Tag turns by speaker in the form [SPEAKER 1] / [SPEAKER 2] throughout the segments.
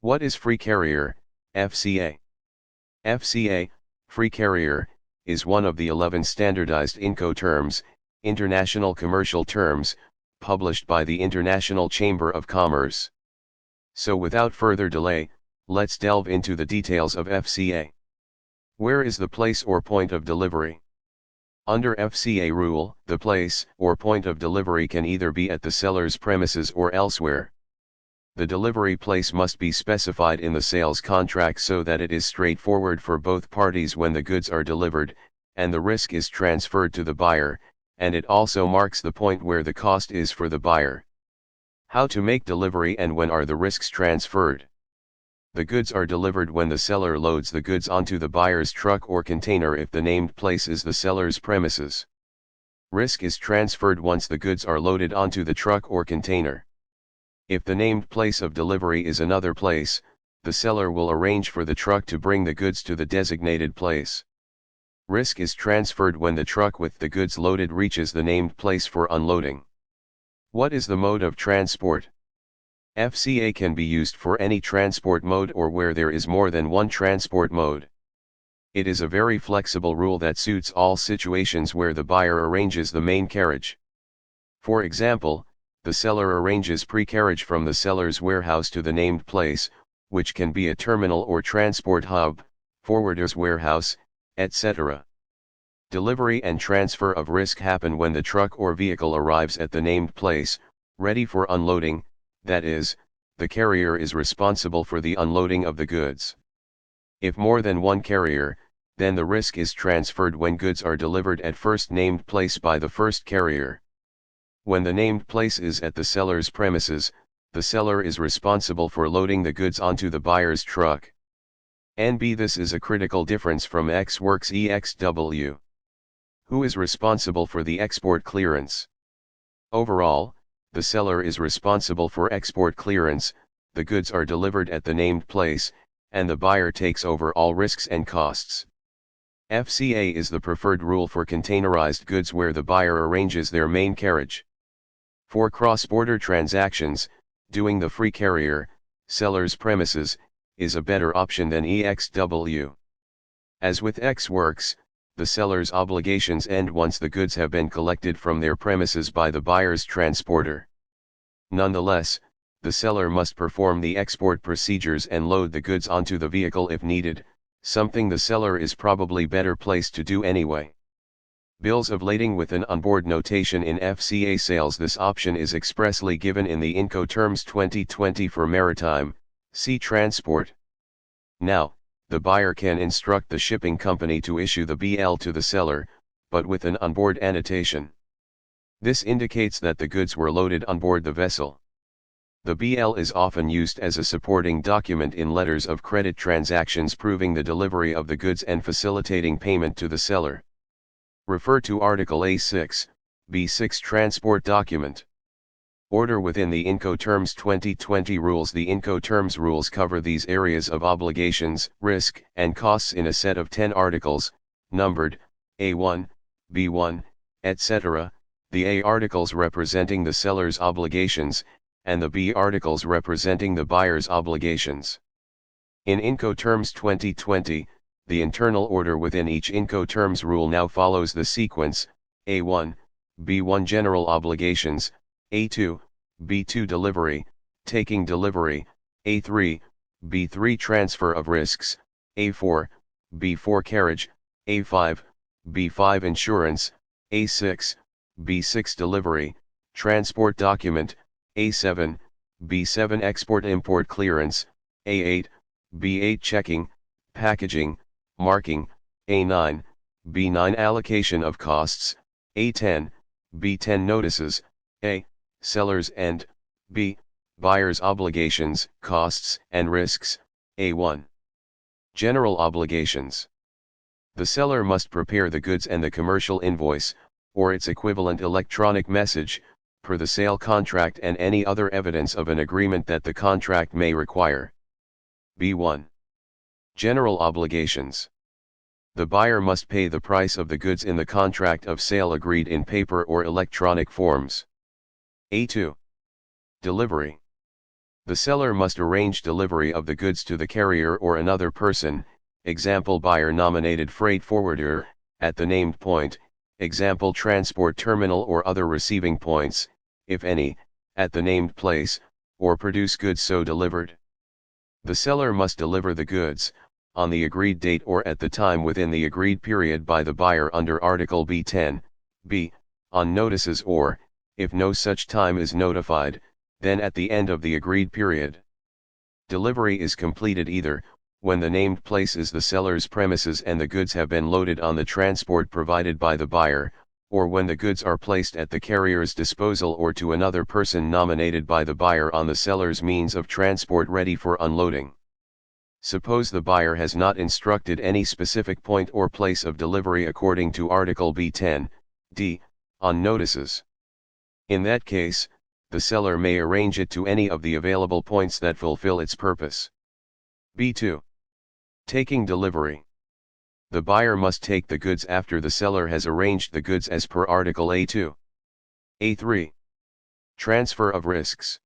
[SPEAKER 1] What is free carrier, FCA? FCA, free carrier, is one of the 11 standardized Incoterms, international commercial terms, published by the International Chamber of Commerce. So without further delay, let's delve into the details of FCA. Where is the place or point of delivery? Under FCA rule, the place or point of delivery can either be at the seller's premises or elsewhere. The delivery place must be specified in the sales contract so that it is straightforward for both parties when the goods are delivered, and the risk is transferred to the buyer, and it also marks the point where the cost is for the buyer. How to make delivery and when are the risks transferred? The goods are delivered when the seller loads the goods onto the buyer's truck or container if the named place is the seller's premises. Risk is transferred once the goods are loaded onto the truck or container. If the named place of delivery is another place, the seller will arrange for the truck to bring the goods to the designated place. Risk is transferred when the truck with the goods loaded reaches the named place for unloading. What is the mode of transport? FCA can be used for any transport mode or where there is more than one transport mode. It is a very flexible rule that suits all situations where the buyer arranges the main carriage. For example, the seller arranges pre-carriage from the seller's warehouse to the named place, which can be a terminal or transport hub, forwarder's warehouse, etc. Delivery and transfer of risk happen when the truck or vehicle arrives at the named place, ready for unloading, that is, the carrier is responsible for the unloading of the goods. If more than one carrier, then the risk is transferred when goods are delivered at first named place by the first carrier. When the named place is at the seller's premises, the seller is responsible for loading the goods onto the buyer's truck. NB This is a critical difference from Ex Works EXW. Who is responsible for the export clearance? Overall, the seller is responsible for export clearance, the goods are delivered at the named place, and the buyer takes over all risks and costs. FCA is the preferred rule for containerized goods where the buyer arranges their main carriage. For cross-border transactions, doing the free carrier, seller's premises, is a better option than EXW. As with Ex Works, the seller's obligations end once the goods have been collected from their premises by the buyer's transporter. Nonetheless, the seller must perform the export procedures and load the goods onto the vehicle if needed, something the seller is probably better placed to do anyway. Bills of lading with an onboard notation in FCA sales. This option is expressly given in the Incoterms 2020 for maritime, sea transport. Now, the buyer can instruct the shipping company to issue the BL to the seller, but with an onboard annotation. This indicates that the goods were loaded on board the vessel. The BL is often used as a supporting document in letters of credit transactions proving the delivery of the goods and facilitating payment to the seller. Refer to Article A6, B6 Transport Document. Order within the Incoterms 2020 rules. The Incoterms rules cover these areas of obligations, risk, and costs in a set of 10 articles, numbered A1, B1, etc., the A articles representing the seller's obligations, and the B articles representing the buyer's obligations. In Incoterms 2020, the internal order within each Incoterms rule now follows the sequence: A1, B1 General Obligations, A2, B2 Delivery, Taking Delivery, A3, B3 Transfer of Risks, A4, B4 Carriage, A5, B5 Insurance, A6, B6 Delivery, Transport Document, A7, B7 Export-Import Clearance, A8, B8 Checking, Packaging, Marking, A9, B9 Allocation of Costs, A10, B10 Notices, A, Sellers and, B, Buyers Obligations, Costs and Risks, A1. General Obligations. The seller must prepare the goods and the commercial invoice, or its equivalent electronic message, per the sale contract and any other evidence of an agreement that the contract may require. B1. General Obligations. The buyer must pay the price of the goods in the contract of sale agreed in paper or electronic forms. A2. Delivery. The seller must arrange delivery of the goods to the carrier or another person, example buyer nominated freight forwarder, at the named point, example transport terminal or other receiving points, if any, at the named place, or produce goods so delivered. The seller must deliver the goods, on the agreed date or at the time within the agreed period by the buyer under Article B10, b, on notices or, if no such time is notified, then at the end of the agreed period. Delivery is completed either, when the named place is the seller's premises and the goods have been loaded on the transport provided by the buyer, or when the goods are placed at the carrier's disposal or to another person nominated by the buyer on the seller's means of transport ready for unloading. Suppose the buyer has not instructed any specific point or place of delivery according to Article B10, d, on notices. In that case, the seller may arrange it to any of the available points that fulfill its purpose. B2. Taking delivery. The buyer must take the goods after the seller has arranged the goods as per Article A2. A3. Transfer of risks.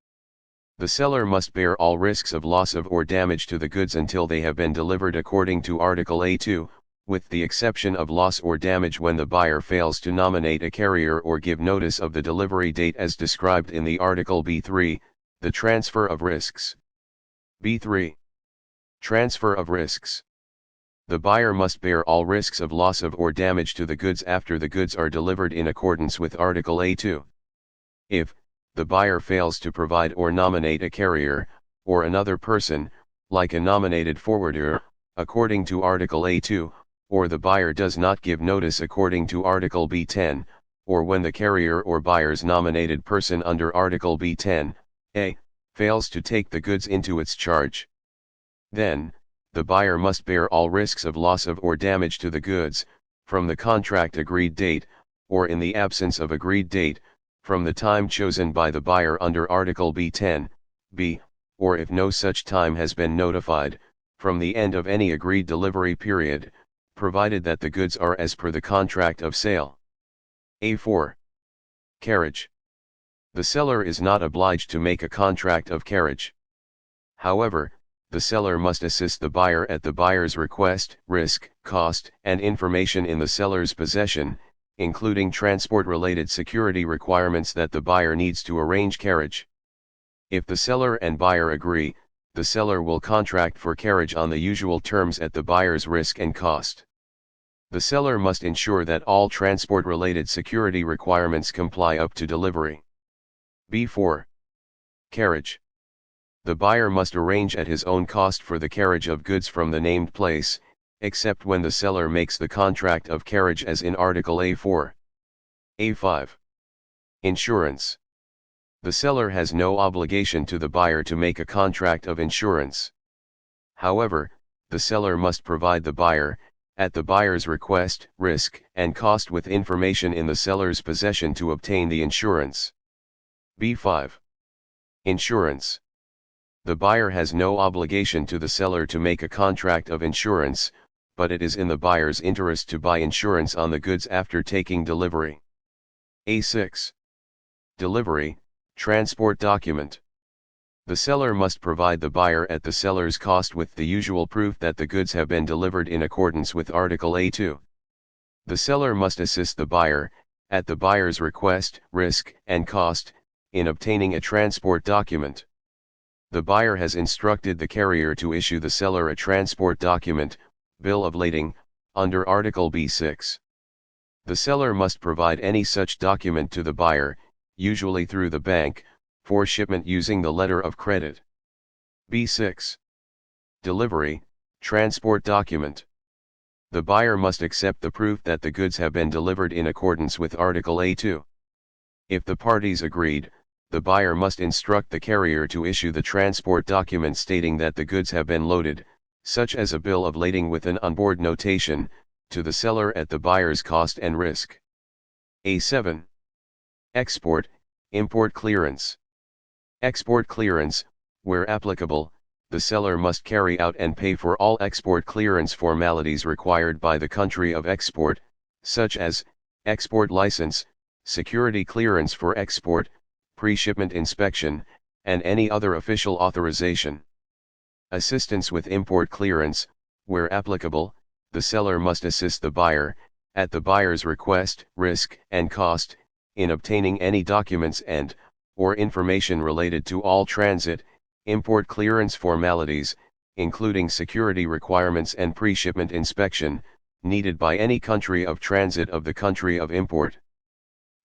[SPEAKER 1] The seller must bear all risks of loss of or damage to the goods until they have been delivered according to Article A2, with the exception of loss or damage when the buyer fails to nominate a carrier or give notice of the delivery date as described in the Article B3, the transfer of risks. B3. Transfer of risks. The buyer must bear all risks of loss of or damage to the goods after the goods are delivered in accordance with Article A2. If the buyer fails to provide or nominate a carrier, or another person, like a nominated forwarder, according to Article A2, or the buyer does not give notice according to Article B10, or when the carrier or buyer's nominated person under Article B10, a, fails to take the goods into its charge. Then, the buyer must bear all risks of loss of or damage to the goods, from the contract agreed date, or in the absence of agreed date, from the time chosen by the buyer under Article B10, b, or if no such time has been notified, from the end of any agreed delivery period, provided that the goods are as per the contract of sale. A4. Carriage. The seller is not obliged to make a contract of carriage. However, the seller must assist the buyer at the buyer's request, risk, cost, and information in the seller's possession, including transport-related security requirements that the buyer needs to arrange carriage. If the seller and buyer agree, the seller will contract for carriage on the usual terms at the buyer's risk and cost. The seller must ensure that all transport-related security requirements comply up to delivery. B4. Carriage. The buyer must arrange at his own cost for the carriage of goods from the named place, except when the seller makes the contract of carriage as in Article A4. A5. Insurance. The seller has no obligation to the buyer to make a contract of insurance. However, the seller must provide the buyer, at the buyer's request, risk, and cost with information in the seller's possession to obtain the insurance. B5. Insurance. The buyer has no obligation to the seller to make a contract of insurance, but it is in the buyer's interest to buy insurance on the goods after taking delivery. A6. Delivery, transport document. The seller must provide the buyer at the seller's cost with the usual proof that the goods have been delivered in accordance with Article A2. The seller must assist the buyer, at the buyer's request, risk, and cost, in obtaining a transport document. The buyer has instructed the carrier to issue the seller a transport document, bill of lading, under Article B6. The seller must provide any such document to the buyer, usually through the bank, for shipment using the letter of credit. B6. Delivery, transport document. The buyer must accept the proof that the goods have been delivered in accordance with Article A2. If the parties agreed, the buyer must instruct the carrier to issue the transport document stating that the goods have been loaded, such as a bill of lading with an onboard notation, to the seller at the buyer's cost and risk. A7. Export, import clearance. Export clearance, where applicable, the seller must carry out and pay for all export clearance formalities required by the country of export, such as export license, security clearance for export, pre-shipment inspection, and any other official authorization. Assistance with import clearance. Where applicable, the seller must assist the buyer, at the buyer's request, risk, and cost, in obtaining any documents or information related to all transit, import clearance formalities, including security requirements and pre-shipment inspection, needed by any country of transit of the country of import.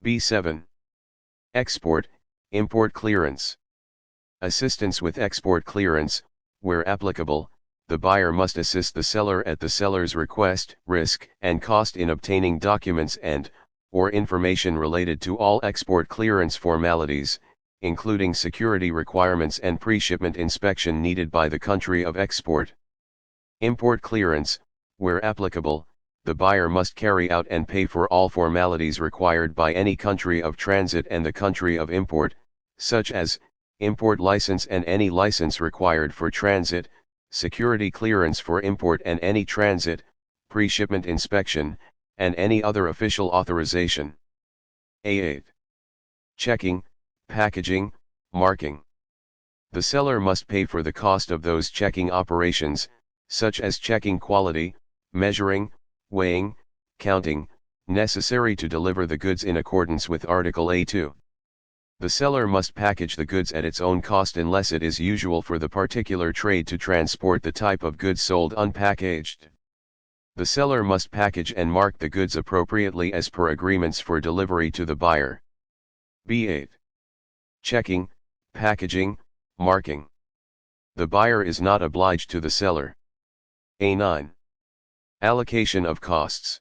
[SPEAKER 1] B7. Export, import clearance. Assistance with export clearance. Where applicable, the buyer must assist the seller at the seller's request, risk, and cost in obtaining documents or information related to all export clearance formalities, including security requirements and pre-shipment inspection needed by the country of export. Import clearance. Where applicable, the buyer must carry out and pay for all formalities required by any country of transit and the country of import, such as import license and any license required for transit, security clearance for import and any transit, pre-shipment inspection, and any other official authorization. A8. Checking, packaging, marking. The seller must pay for the cost of those checking operations, such as checking quality, measuring, weighing, counting, necessary to deliver the goods in accordance with Article A2. The seller must package the goods at its own cost unless it is usual for the particular trade to transport the type of goods sold unpackaged. The seller must package and mark the goods appropriately as per agreements for delivery to the buyer. B8. Checking, packaging, marking. The buyer is not obliged to the seller. A9. Allocation of costs.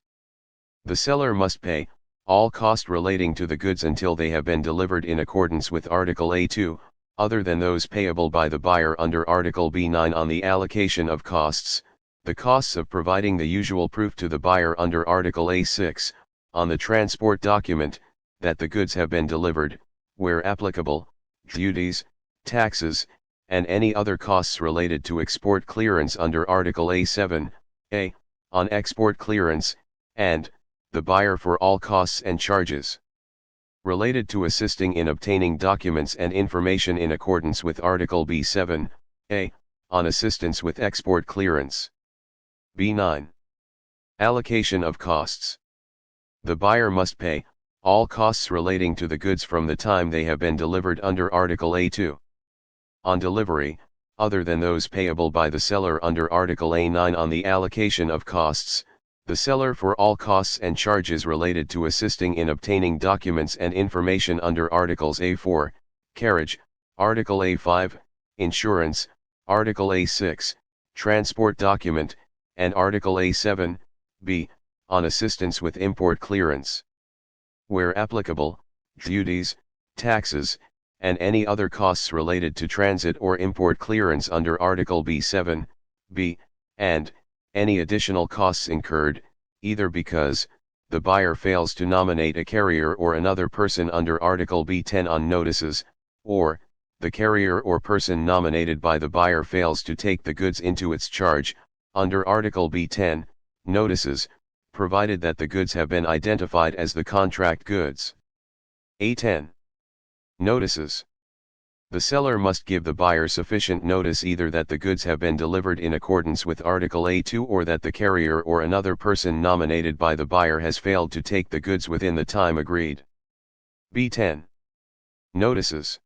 [SPEAKER 1] The seller must pay all cost relating to the goods until they have been delivered in accordance with Article A2, other than those payable by the buyer under Article B9 on the allocation of costs, the costs of providing the usual proof to the buyer under Article A6, on the transport document, that the goods have been delivered, where applicable, duties, taxes, and any other costs related to export clearance under Article A7, on export clearance, and the buyer for all costs and charges related to assisting in obtaining documents and information in accordance with Article B7, on assistance with export clearance. B9. Allocation of costs. The buyer must pay all costs relating to the goods from the time they have been delivered under Article A2. On delivery, other than those payable by the seller under Article A9 on the allocation of costs, the seller for all costs and charges related to assisting in obtaining documents and information under Articles A4, Carriage, Article A5, Insurance, Article A6, Transport Document, and Article A7, B, on assistance with import clearance. Where applicable, duties, taxes, and any other costs related to transit or import clearance under Article B7, B, and any additional costs incurred, either because the buyer fails to nominate a carrier or another person under Article B10 on notices, or the carrier or person nominated by the buyer fails to take the goods into its charge, under Article B10, notices, provided that the goods have been identified as the contract goods. A10. Notices. The seller must give the buyer sufficient notice either that the goods have been delivered in accordance with Article A2 or that the carrier or another person nominated by the buyer has failed to take the goods within the time agreed. B10. Notices.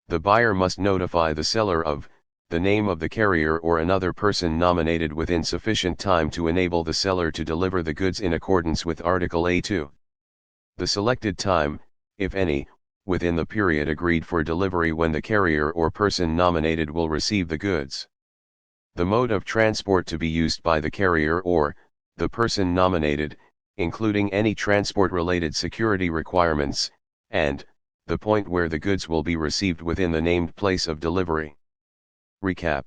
[SPEAKER 1] The buyer must notify the seller of the name of the carrier or another person nominated within sufficient time to enable the seller to deliver the goods in accordance with Article A2. The selected time, if any, within the period agreed for delivery when the carrier or person nominated will receive the goods. The mode of transport to be used by the carrier or the person nominated, including any transport-related security requirements, and the point where the goods will be received within the named place of delivery. Recap.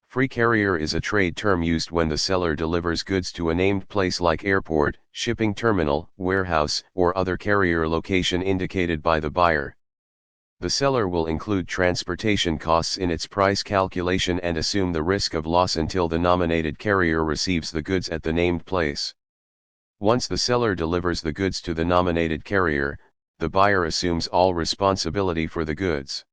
[SPEAKER 1] Free carrier is a trade term used when the seller delivers goods to a named place like airport, shipping terminal, warehouse, or other carrier location indicated by the buyer. The seller will include transportation costs in its price calculation and assume the risk of loss until the nominated carrier receives the goods at the named place. Once the seller delivers the goods to the nominated carrier, the buyer assumes all responsibility for the goods.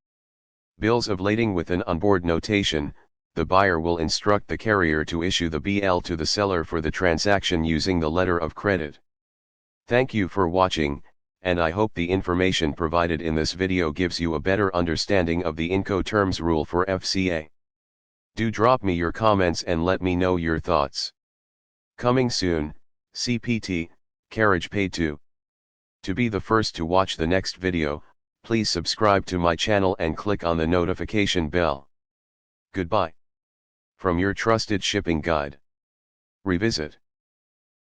[SPEAKER 1] Bills of lading with an onboard notation. The buyer will instruct the carrier to issue the BL to the seller for the transaction using the letter of credit. Thank you for watching, and I hope the information provided in this video gives you a better understanding of the Incoterms rule for FCA. Do drop me your comments and let me know your thoughts. Coming soon, CPT, Carriage Paid To. To be the first to watch the next video, please subscribe to my channel and click on the notification bell. Goodbye. From your trusted shipping guide. Revisit.